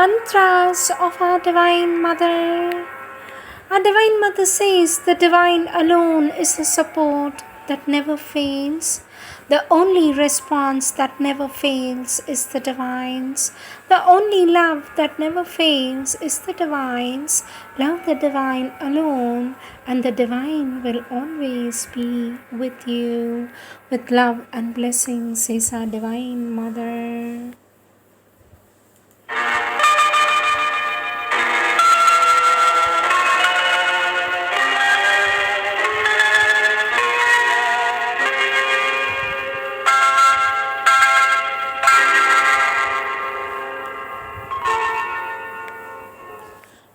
Mantras of our Divine Mother. Our Divine Mother says the Divine alone is the support that never fails. The only response that never fails is the Divine's. The only love that never fails is the Divine's. Love the Divine alone, and the Divine will always be with you. With love and blessings, says our Divine Mother.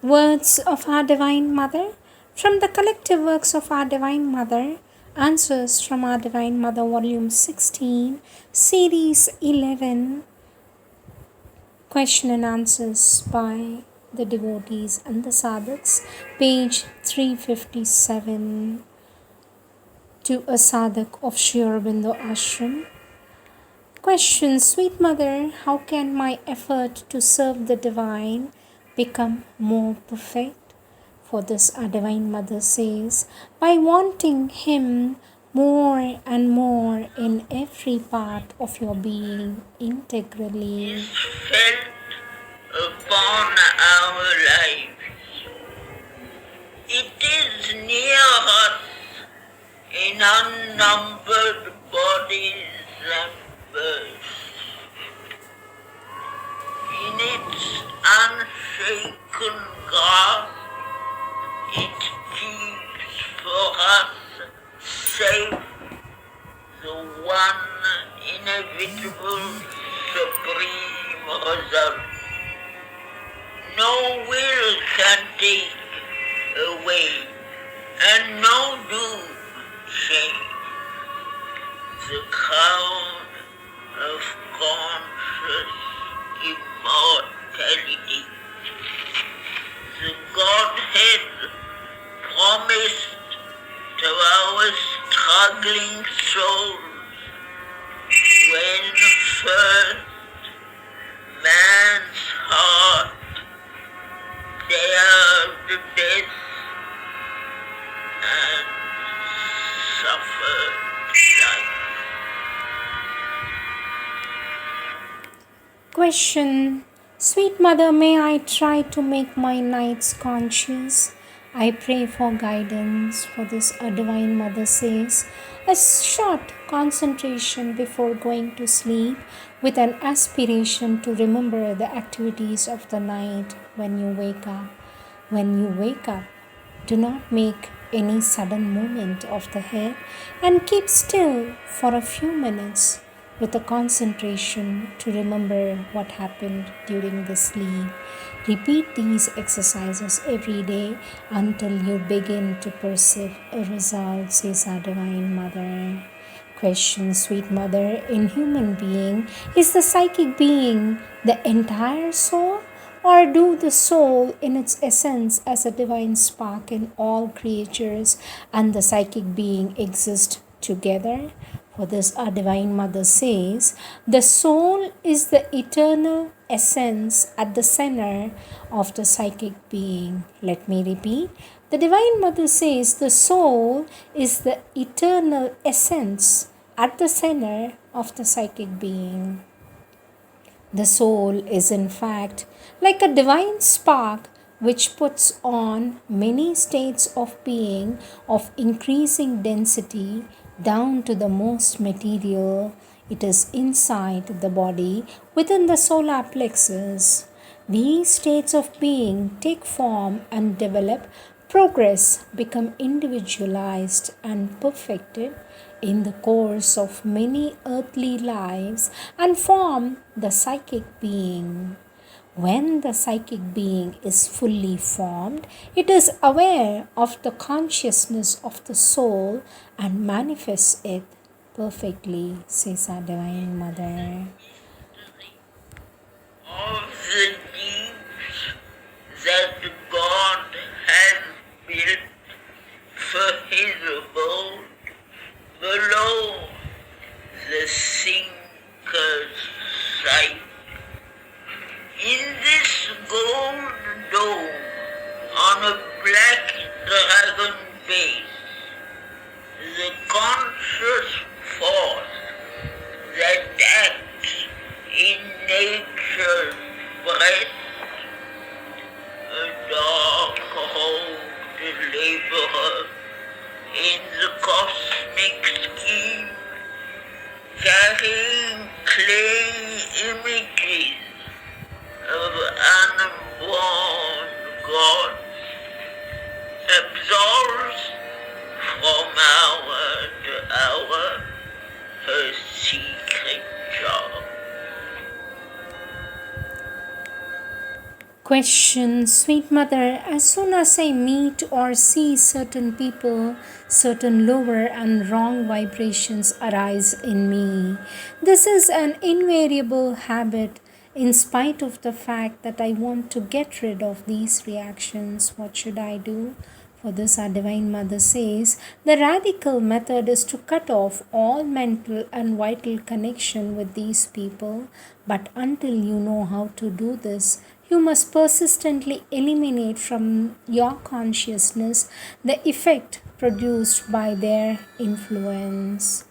Words of our Divine Mother. From the collective works of our Divine Mother, Answers from our Divine Mother, Volume 16, Series 11, Question and Answers by the Devotees and the Sadhaks, page 357. To a Sadhak of Sri Aurobindo Ashram. Question: Sweet Mother, how can my effort to serve the Divine become more perfect? For this our Divine Mother says, by wanting Him more and more in every part of your being integrally. Is felt upon our lives. It is near us in unnumbered bodies and births. In its unshaken grasp, it keeps for us safe the one inevitable supreme result. No will can take away, and no doom change the crown of conscious immortality. The Godhead promised to our struggling souls when first man's heart dared death and suffered life. Question: Sweet Mother, may I try to make my nights conscious? I pray for guidance. For this our Divine Mother says, a short concentration before going to sleep with an aspiration to remember the activities of the night when you wake up. When you wake up, do not make any sudden movement of the head and keep still for a few minutes with a concentration to remember what happened during the sleep. Repeat these exercises every day until you begin to perceive a result, says our Divine Mother. Question: Sweet Mother, in human being, is the psychic being the entire soul? Or do the soul in its essence as a divine spark in all creatures and the psychic being exist together? For this our Divine Mother says, the soul is the eternal essence at the center of the psychic being. Let me repeat. The Divine Mother says the soul is the eternal essence at the center of the psychic being. The soul is in fact like a divine spark which puts on many states of being of increasing density down to the most material. It is inside the body within the solar plexus. These states of being take form and develop, progress, become individualized and perfected in the course of many earthly lives and form the psychic being. When the psychic being is fully formed, it is aware of the consciousness of the soul and manifests it perfectly, says our Divine Mother. Of the deeds that God has built for His abode below the thinker's sight. In this a black dragon face, the conscious force that acts in nature's breast, a dark hole deliverer in the cosmic scheme, carrying clay images of unborn gods, absolves from hour to hour her secret job. Question, sweet mother, as soon as I meet or see certain people, certain lower and wrong vibrations arise in me. This is an invariable habit in spite of the fact that I want to get rid of these reactions. What should I do? For this, our Divine Mother says, the radical method is to cut off all mental and vital connection with these people. But until you know how to do this, you must persistently eliminate from your consciousness the effect produced by their influence.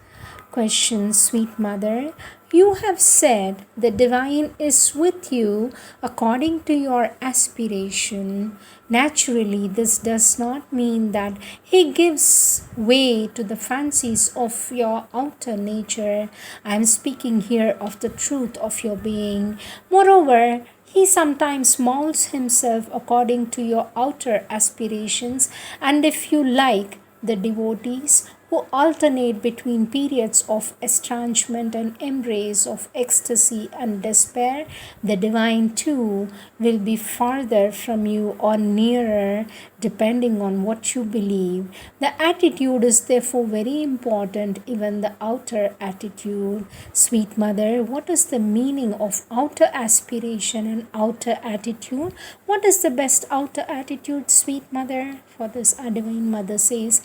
Question, sweet mother, you have said the divine is with you according to your aspiration. Naturally, this does not mean that he gives way to the fancies of your outer nature. I am speaking here of the truth of your being. Moreover, he sometimes molds himself according to your outer aspirations, and if you like, the devotees who alternate between periods of estrangement and embrace, of ecstasy and despair, the divine too will be farther from you or nearer, depending on what you believe. The attitude is therefore very important, even the outer attitude. Sweet mother, what is the meaning of outer aspiration and outer attitude? What is the best outer attitude, sweet mother? For this, our Divine Mother says,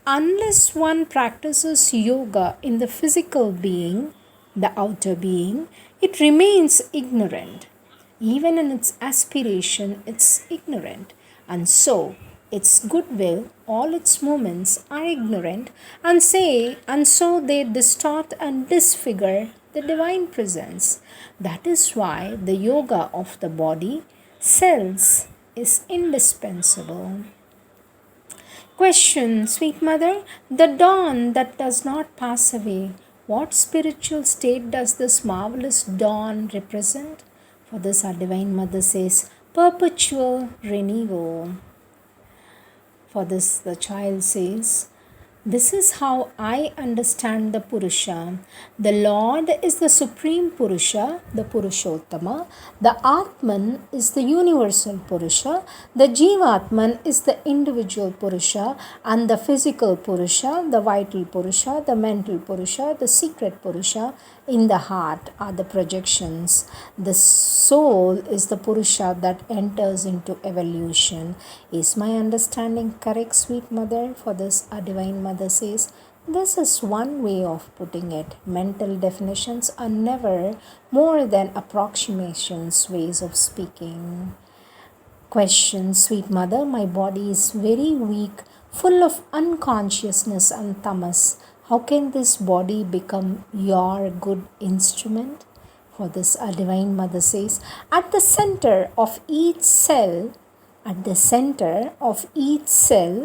unless one practices yoga in the physical being, the outer being, it remains ignorant. Even in its aspiration, it's ignorant. And so, its goodwill, all its movements are ignorant, and so they distort and disfigure the divine presence. That is why the yoga of the body, cells, is indispensable. Question, sweet mother, the dawn that does not pass away, what spiritual state does this marvelous dawn represent? For this, our Divine Mother says, perpetual renewal. For this, the child says, this is how I understand the Purusha. The Lord is the Supreme Purusha, the Purushottama. The Atman is the universal Purusha. The Jivatman is the individual Purusha. And the physical Purusha, the vital Purusha, the mental Purusha, the secret Purusha in the heart are the projections. The soul is the Purusha that enters into evolution. Is my understanding correct, sweet mother? For this, our Divine Mother says, this is one way of putting it. Mental definitions are never more than approximations, ways of speaking. Question, sweet mother, my body is very weak, full of unconsciousness and tamas. How can this body become your good instrument? For this, our Divine Mother says, at the center of each cell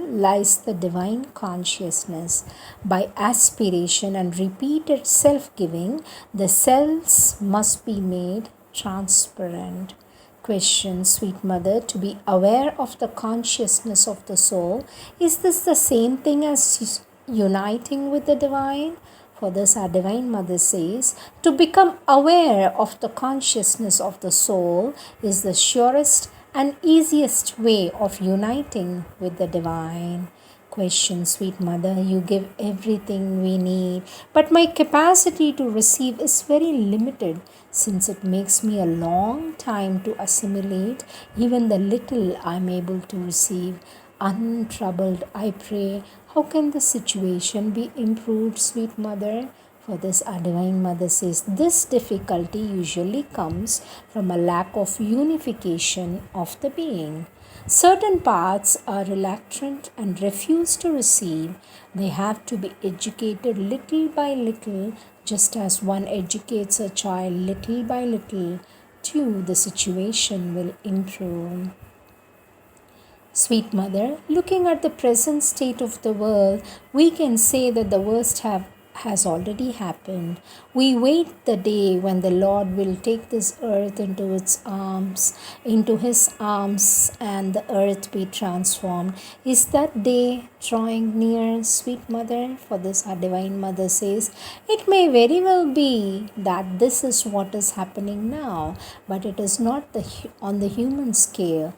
lies the divine consciousness. By aspiration and repeated self-giving, the cells must be made transparent. Question, sweet mother, to be aware of the consciousness of the soul, is this the same thing as uniting with the divine? For this, our Divine Mother says, to become aware of the consciousness of the soul is the surest and easiest way of uniting with the divine. Question, sweet mother, you give everything we need, but my capacity to receive is very limited, since it makes me a long time to assimilate even the little I am able to receive. Untroubled, I pray, how can the situation be improved, sweet mother? For this, our Divine Mother says, this difficulty usually comes from a lack of unification of the being. Certain parts are reluctant and refuse to receive. They have to be educated little by little, just as one educates a child little by little. Too, the situation will improve. Sweet Mother, looking at the present state of the world, we can say that the has already happened. We wait the day when the Lord will take this earth into his arms, and the earth be transformed. Is that day drawing near, sweet Mother? For this, our Divine Mother says, it may very well be that this is what is happening now, but it is not on the human scale.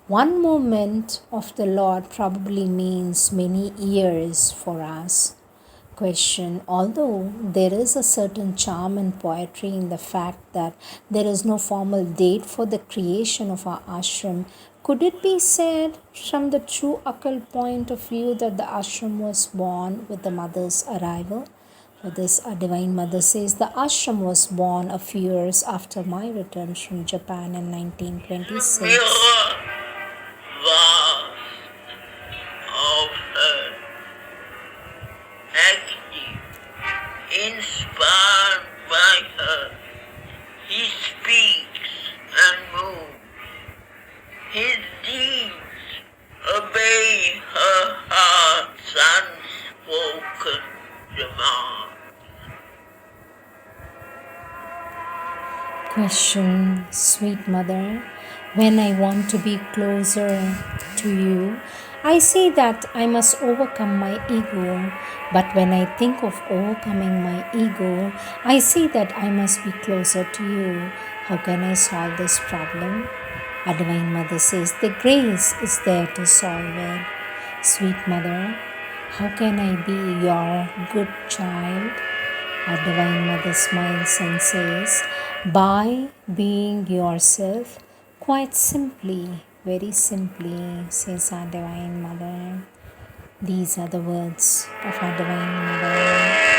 One moment of the Lord probably means many years for us. Question: although there is a certain charm and poetry in the fact that there is no formal date for the creation of our ashram, could it be said from the true occult point of view that the ashram was born with the mother's arrival? For this, our Divine Mother says the ashram was born a few years after my return from Japan in 1926. Neela was of her active, inspired by her. He speaks and moves. His deeds obey her heart's unspoken demand. Question: sweet Mother, when I want to be closer to you, I say that I must overcome my ego. But when I think of overcoming my ego, I say that I must be closer to you. How can I solve this problem? Our Divine Mother says the grace is there to solve it. Sweet Mother, how can I be your good child? Our Divine Mother smiles and says, by being yourself, quite simply, very simply, says our Divine Mother. These are the words of our Divine Mother.